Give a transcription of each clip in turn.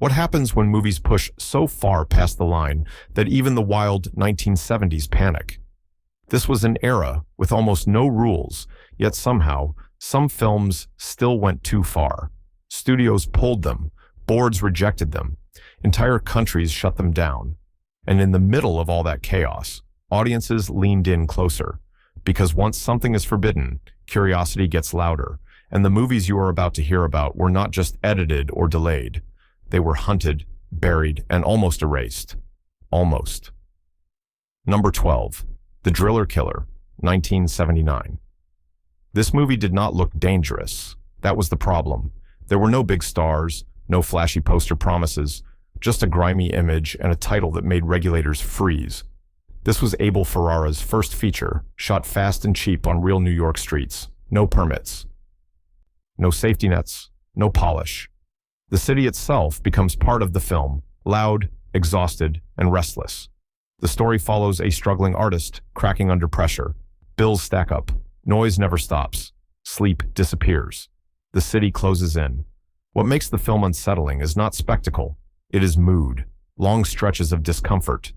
What happens when movies push so far past the line that even the wild 1970s panic? This was an era with almost no rules, yet somehow, some films still went too far. Studios pulled them, boards rejected them, entire countries shut them down. And in the middle of all that chaos, audiences leaned in closer. Because once something is forbidden, curiosity gets louder, and the movies you are about to hear about were not just edited or delayed. They were hunted, buried, and almost erased. Almost. Number 12. The Driller Killer, 1979. This movie did not look dangerous. That was the problem. There were no big stars, no flashy poster promises, just a grimy image and a title that made regulators freeze. This was Abel Ferrara's first feature, shot fast and cheap on real New York streets. No permits. No safety nets, no polish. The city itself becomes part of the film, loud, exhausted, and restless. The story follows a struggling artist cracking under pressure. Bills stack up. Noise never stops. Sleep disappears. The city closes in. What makes the film unsettling is not spectacle. It is mood. Long stretches of discomfort.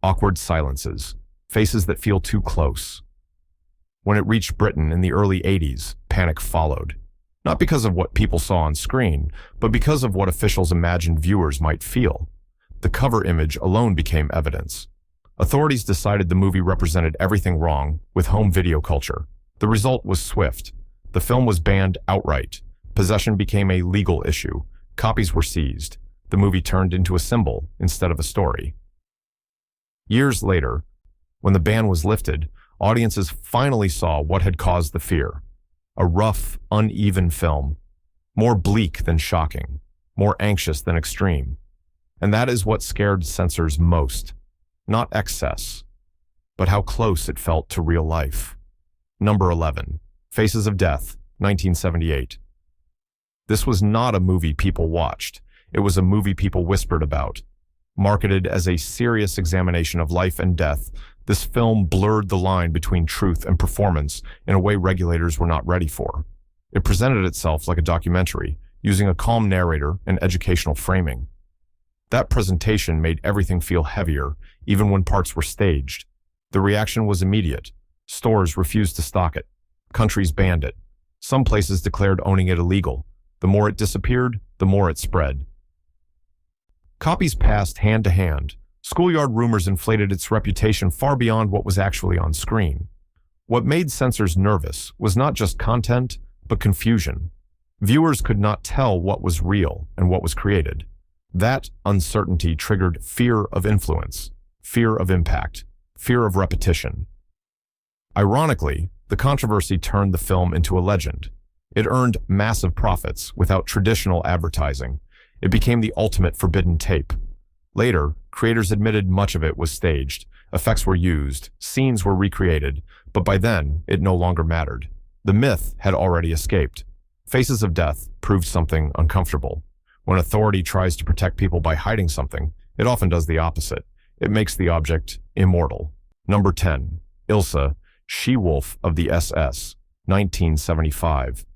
Awkward silences. Faces that feel too close. When it reached Britain in the early 80s, panic followed. Not because of what people saw on screen, but because of what officials imagined viewers might feel. The cover image alone became evidence. Authorities decided the movie represented everything wrong with home video culture. The result was swift. The film was banned outright. Possession became a legal issue. Copies were seized. The movie turned into a symbol instead of a story. Years later, when the ban was lifted, audiences finally saw what had caused the fear. A rough, uneven film, more bleak than shocking, more anxious than extreme. And that is what scared censors most. Not excess, but how close it felt to real life. Number 11. Faces of Death, 1978. This was not a movie people watched. It was a movie people whispered about. Marketed as a serious examination of life and death, this film blurred the line between truth and performance in a way regulators were not ready for. It presented itself like a documentary, using a calm narrator and educational framing. That presentation made everything feel heavier, even when parts were staged. The reaction was immediate. Stores refused to stock it. Countries banned it. Some places declared owning it illegal. The more it disappeared, the more it spread. Copies passed hand to hand. Schoolyard rumors inflated its reputation far beyond what was actually on screen. What made censors nervous was not just content, but confusion. Viewers could not tell what was real and what was created. That uncertainty triggered fear of influence, fear of impact, fear of repetition. Ironically, the controversy turned the film into a legend. It earned massive profits without traditional advertising. It became the ultimate forbidden tape. Later, creators admitted much of it was staged, effects were used, scenes were recreated, but by then, it no longer mattered. The myth had already escaped. Faces of Death proved something uncomfortable. When authority tries to protect people by hiding something, it often does the opposite. It makes the object immortal. Number 10. Ilsa, She-Wolf of the SS, 1975.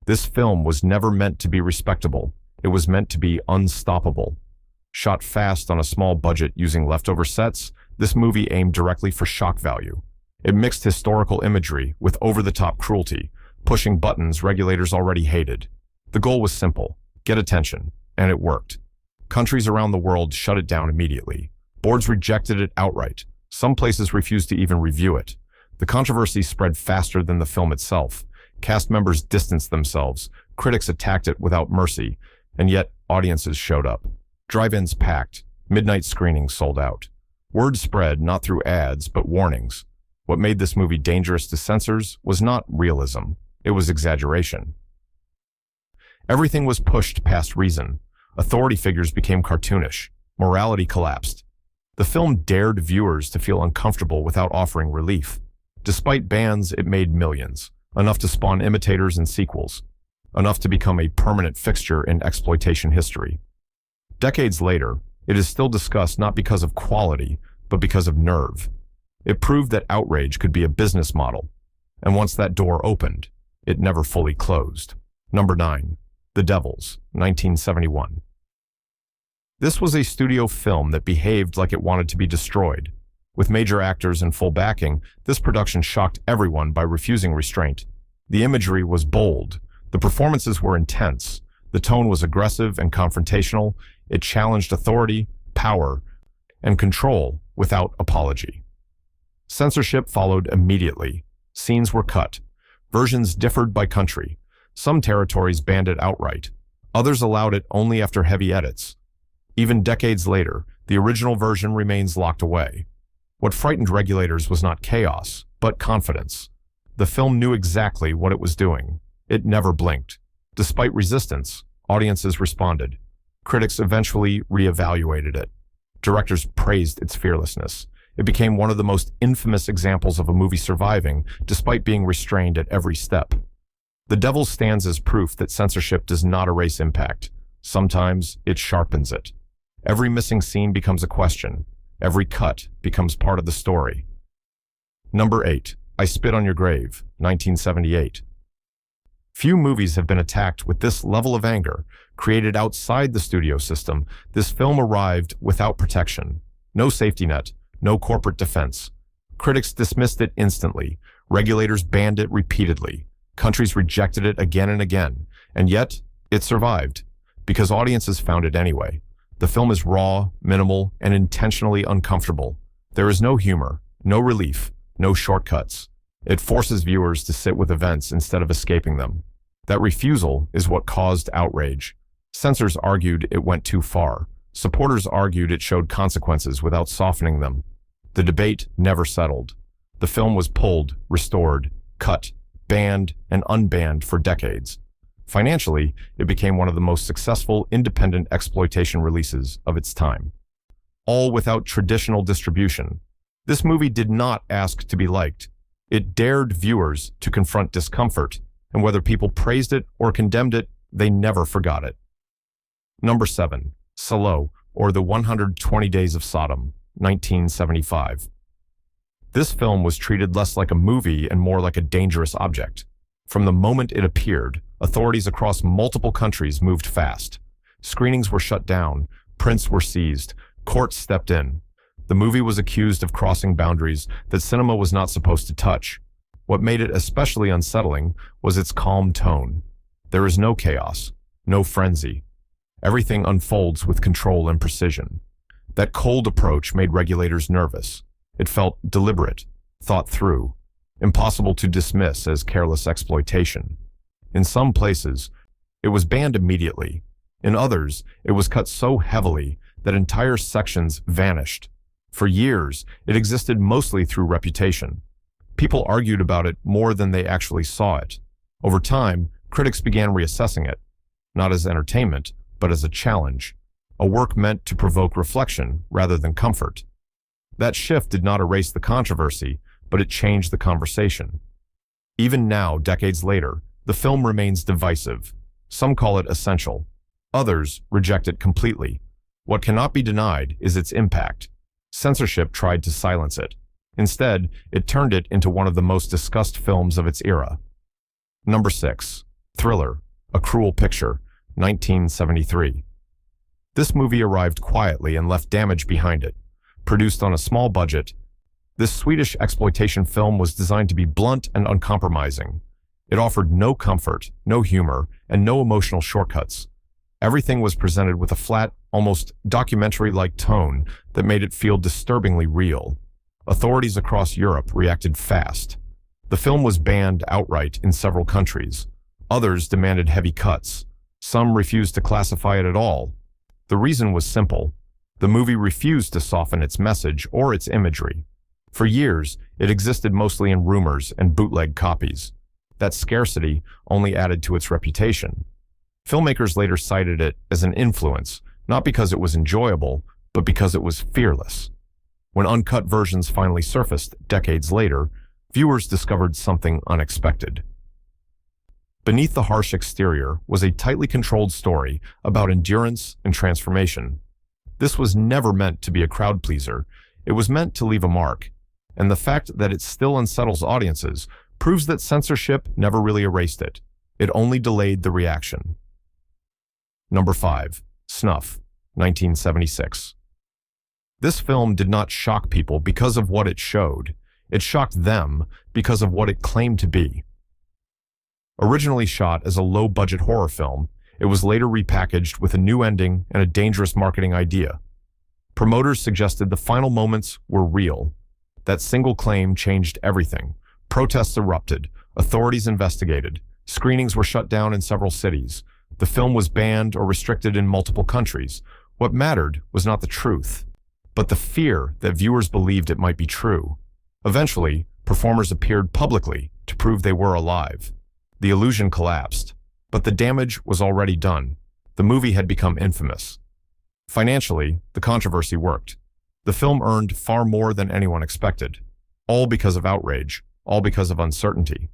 This film was never meant to be respectable. It was meant to be unstoppable. Shot fast on a small budget using leftover sets, this movie aimed directly for shock value. It mixed historical imagery with over-the-top cruelty, pushing buttons regulators already hated. The goal was simple: get attention, and it worked. Countries around the world shut it down immediately. Boards rejected it outright. Some places refused to even review it. The controversy spread faster than the film itself. Cast members distanced themselves. Critics attacked it without mercy, and yet audiences showed up. Drive-ins packed. Midnight screenings sold out. Word spread not through ads, but warnings. What made this movie dangerous to censors was not realism. It was exaggeration. Everything was pushed past reason. Authority figures became cartoonish. Morality collapsed. The film dared viewers to feel uncomfortable without offering relief. Despite bans, it made millions, enough to spawn imitators and sequels, enough to become a permanent fixture in exploitation history. Decades later, it is still discussed not because of quality, but because of nerve. It proved that outrage could be a business model, and once that door opened, it never fully closed. Number 9. The Devils, 1971. This was a studio film that behaved like it wanted to be destroyed. With major actors in full backing, this production shocked everyone by refusing restraint. The imagery was bold. The performances were intense. The tone was aggressive and confrontational. It challenged authority, power, and control without apology. Censorship followed immediately. Scenes were cut. Versions differed by country. Some territories banned it outright. Others allowed it only after heavy edits. Even decades later, the original version remains locked away. What frightened regulators was not chaos, but confidence. The film knew exactly what it was doing. It never blinked. Despite resistance, audiences responded. Critics eventually reevaluated it. Directors praised its fearlessness. It became one of the most infamous examples of a movie surviving, despite being restrained at every step. The Devil stands as proof that censorship does not erase impact. Sometimes it sharpens it. Every missing scene becomes a question. Every cut becomes part of the story. Number 8. I Spit on Your Grave, 1978. Few movies have been attacked with this level of anger. Created outside the studio system, this film arrived without protection. No safety net, no corporate defense. Critics dismissed it instantly. Regulators banned it repeatedly. Countries rejected it again and again. And yet, it survived. Because audiences found it anyway. The film is raw, minimal, and intentionally uncomfortable. There is no humor, no relief, no shortcuts. It forces viewers to sit with events instead of escaping them. That refusal is what caused outrage. Censors argued it went too far. Supporters argued it showed consequences without softening them. The debate never settled. The film was pulled, restored, cut, banned, and unbanned for decades. Financially, it became one of the most successful independent exploitation releases of its time. All without traditional distribution. This movie did not ask to be liked. It dared viewers to confront discomfort, and whether people praised it or condemned it, they never forgot it. Number 7. Salo, or The 120 Days of Sodom, 1975. This film was treated less like a movie and more like a dangerous object. From the moment it appeared, authorities across multiple countries moved fast. Screenings were shut down, prints were seized, courts stepped in. The movie was accused of crossing boundaries that cinema was not supposed to touch. What made it especially unsettling was its calm tone. There is no chaos, no frenzy. Everything unfolds with control and precision. That cold approach made regulators nervous. It felt deliberate, thought through, impossible to dismiss as careless exploitation. In some places, it was banned immediately. In others, it was cut so heavily that entire sections vanished. For years, it existed mostly through reputation. People argued about it more than they actually saw it. Over time, critics began reassessing it, not as entertainment, but as a challenge, a work meant to provoke reflection rather than comfort. That shift did not erase the controversy, but it changed the conversation. Even now, decades later, the film remains divisive. Some call it essential. Others reject it completely. What cannot be denied is its impact. Censorship tried to silence it. Instead, it turned it into one of the most discussed films of its era. Number 6. Thriller, A Cruel Picture, 1973. This movie arrived quietly and left damage behind it. Produced on a small budget, this Swedish exploitation film was designed to be blunt and uncompromising. It offered no comfort, no humor, and no emotional shortcuts. Everything was presented with a flat, almost documentary-like tone that made it feel disturbingly real. Authorities across Europe reacted fast. The film was banned outright in several countries. Others demanded heavy cuts. Some refused to classify it at all. The reason was simple. The movie refused to soften its message or its imagery. For years, it existed mostly in rumors and bootleg copies. That scarcity only added to its reputation. Filmmakers later cited it as an influence, not because it was enjoyable, but because it was fearless. When uncut versions finally surfaced decades later, viewers discovered something unexpected. Beneath the harsh exterior was a tightly controlled story about endurance and transformation. This was never meant to be a crowd pleaser. It was meant to leave a mark. And the fact that it still unsettles audiences proves that censorship never really erased it. It only delayed the reaction. Number 5. Snuff, 1976. This film did not shock people because of what it showed. It shocked them because of what it claimed to be. Originally shot as a low-budget horror film, it was later repackaged with a new ending and a dangerous marketing idea. Promoters suggested the final moments were real. That single claim changed everything. Protests erupted, authorities investigated, screenings were shut down in several cities. The film was banned or restricted in multiple countries. What mattered was not the truth, but the fear that viewers believed it might be true. Eventually, performers appeared publicly to prove they were alive. The illusion collapsed, but the damage was already done. The movie had become infamous. Financially, the controversy worked. The film earned far more than anyone expected, all because of outrage, all because of uncertainty.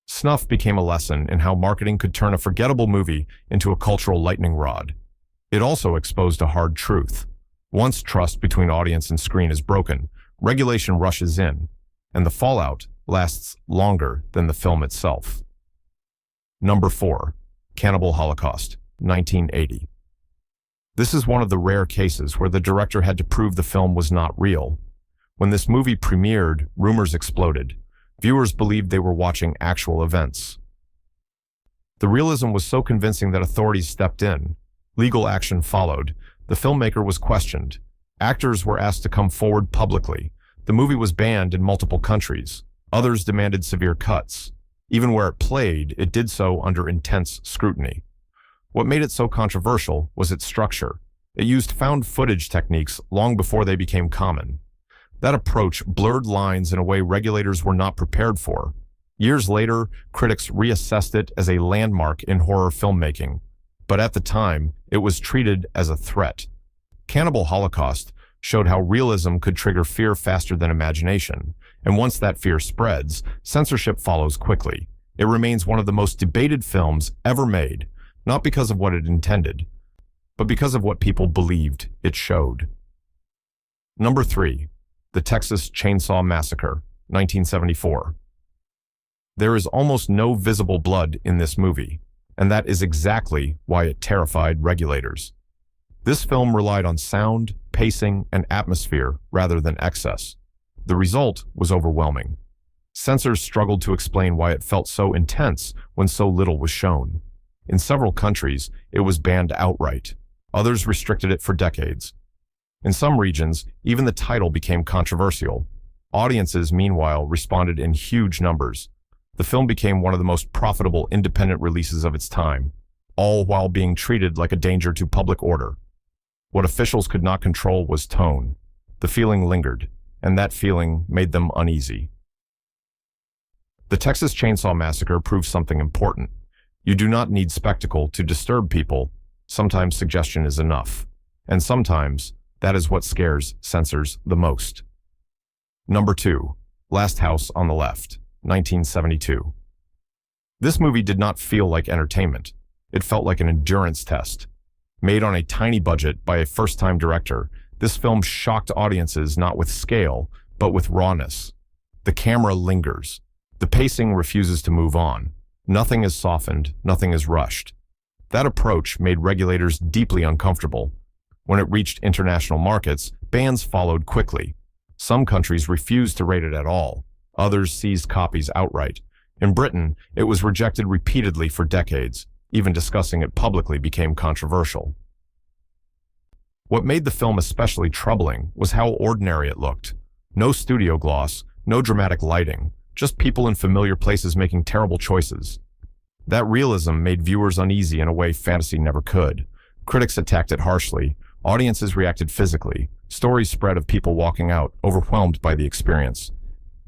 Snuff became a lesson in how marketing could turn a forgettable movie into a cultural lightning rod. It also exposed a hard truth. Once trust between audience and screen is broken, regulation rushes in, and the fallout lasts longer than the film itself. Number 4. Cannibal Holocaust, 1980. This is one of the rare cases where the director had to prove the film was not real. When this movie premiered, rumors exploded. Viewers believed they were watching actual events. The realism was so convincing that authorities stepped in. Legal action followed. The filmmaker was questioned. Actors were asked to come forward publicly. The movie was banned in multiple countries. Others demanded severe cuts. Even where it played, it did so under intense scrutiny. What made it so controversial was its structure. It used found footage techniques long before they became common. That approach blurred lines in a way regulators were not prepared for. Years later, critics reassessed it as a landmark in horror filmmaking. But at the time, it was treated as a threat. Cannibal Holocaust showed how realism could trigger fear faster than imagination. And once that fear spreads, censorship follows quickly. It remains one of the most debated films ever made, not because of what it intended, but because of what people believed it showed. Number 3. The Texas Chainsaw Massacre, 1974. There is almost no visible blood in this movie, and that is exactly why it terrified regulators. This film relied on sound, pacing, and atmosphere rather than excess. The result was overwhelming. Censors struggled to explain why it felt so intense when so little was shown. In several countries, it was banned outright. Others restricted it for decades. In some regions, even the title became controversial. Audiences, meanwhile, responded in huge numbers. The film became one of the most profitable independent releases of its time, all while being treated like a danger to public order. What officials could not control was tone. The feeling lingered, and that feeling made them uneasy. The Texas Chainsaw Massacre proves something important. You do not need spectacle to disturb people. Sometimes suggestion is enough. And sometimes, that is what scares censors the most. Number 2. Last House on the Left, 1972. This movie did not feel like entertainment. It felt like an endurance test. Made on a tiny budget by a first-time director, this film shocked audiences not with scale, but with rawness. The camera lingers. The pacing refuses to move on. Nothing is softened, nothing is rushed. That approach made regulators deeply uncomfortable. When it reached international markets, bans followed quickly. Some countries refused to rate it at all. Others seized copies outright. In Britain, it was rejected repeatedly for decades. Even discussing it publicly became controversial. What made the film especially troubling was how ordinary it looked. No studio gloss, no dramatic lighting, just people in familiar places making terrible choices. That realism made viewers uneasy in a way fantasy never could. Critics attacked it harshly. Audiences reacted physically. Stories spread of people walking out, overwhelmed by the experience.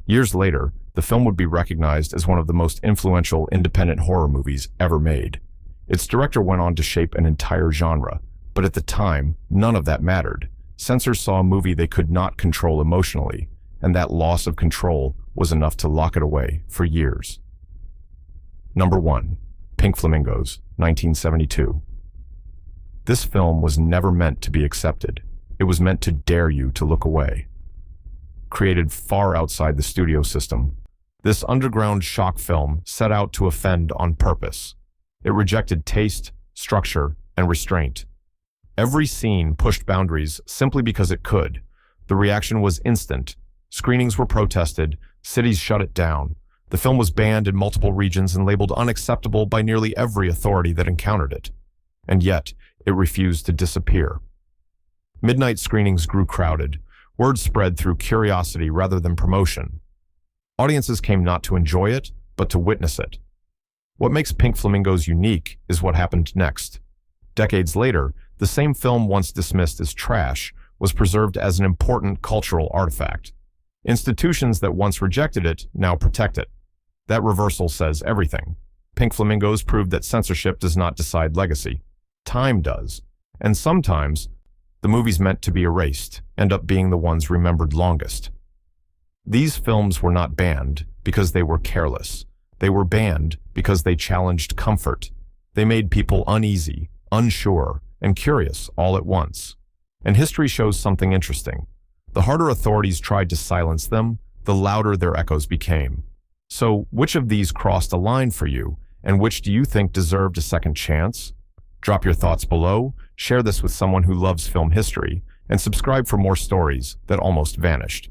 Years later, the film would be recognized as one of the most influential independent horror movies ever made. Its director went on to shape an entire genre, but at the time, none of that mattered. Censors saw a movie they could not control emotionally, and that loss of control was enough to lock it away for years. Number 1. Pink Flamingos, 1972. This film was never meant to be accepted. It was meant to dare you to look away. Created far outside the studio system, this underground shock film set out to offend on purpose. It rejected taste, structure, and restraint. Every scene pushed boundaries simply because it could. The reaction was instant. Screenings were protested, cities shut it down. The film was banned in multiple regions and labeled unacceptable by nearly every authority that encountered it. And yet, it refused to disappear. Midnight screenings grew crowded. Word spread through curiosity rather than promotion. Audiences came not to enjoy it, but to witness it. What makes Pink Flamingos unique is what happened next. Decades later, the same film once dismissed as trash was preserved as an important cultural artifact. Institutions that once rejected it now protect it. That reversal says everything. Pink Flamingos proved that censorship does not decide legacy. Time does. And sometimes, the movies meant to be erased end up being the ones remembered longest. These films were not banned because they were careless. They were banned because they challenged comfort. They made people uneasy, unsure, and curious all at once. And history shows something interesting. The harder authorities tried to silence them, the louder their echoes became. So, which of these crossed a line for you, and which do you think deserved a second chance? Drop your thoughts below, share this with someone who loves film history, and subscribe for more stories that almost vanished.